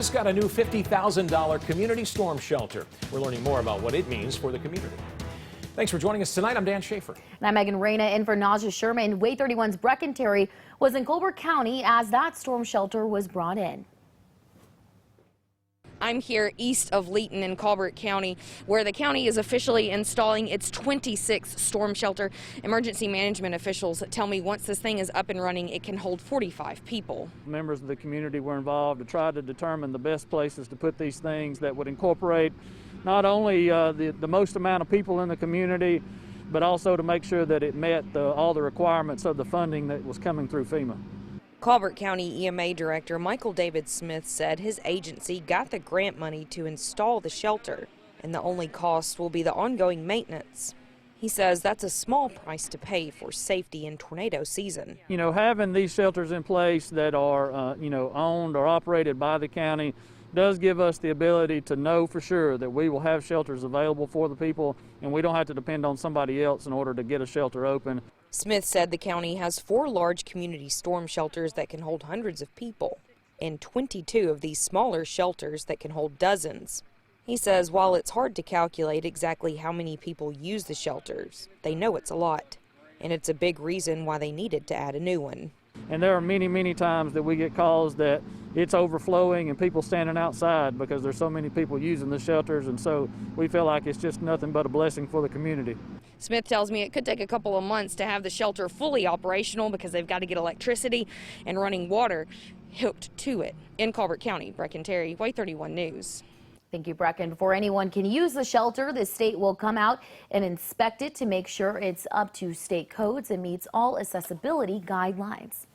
Just got a new $50,000 community storm shelter. We're learning more about what it means for the community. Thanks for joining us tonight. I'm Dan Schaefer. And I'm Megan Reyna in for Naja Sherman. Way 31's Brecken Terry was in Colbert County as that storm shelter was brought in. I'm here east of Leeton in Colbert County, where the county is officially installing its 26th storm shelter. Emergency management officials tell me once this thing is up and running, it can hold 45 people. Members of the community were involved to try to determine the best places to put these things that would incorporate not only the most amount of people in the community, but also to make sure that it met all the requirements of the funding that was coming through FEMA. Colbert County EMA Director Michael David Smith said his agency got the grant money to install the shelter, and the only cost will be the ongoing maintenance. He says that's a small price to pay for safety in tornado season. You know, having these shelters in place that are, owned or operated by the county does give us the ability to know for sure that we will have shelters available for the people, and we don't have to depend on somebody else in order to get a shelter open. Smith said the county has 4 large community storm shelters that can hold hundreds of people, and 22 of these smaller shelters that can hold dozens. He says while it's hard to calculate exactly how many people use the shelters, they know it's a lot, and it's a big reason why they needed to add a new one. And there are many, many times that we get calls that it's overflowing and people standing outside because there's so many people using the shelters, and so we feel like it's just nothing but a blessing for the community. Smith tells me it could take a couple of months to have the shelter fully operational because they've got to get electricity and running water hooked to it. In Colbert County, Brecken Terry, Way 31 News. Thank you, Brecken. Before anyone can use the shelter, the state will come out and inspect it to make sure it's up to state codes and meets all accessibility guidelines.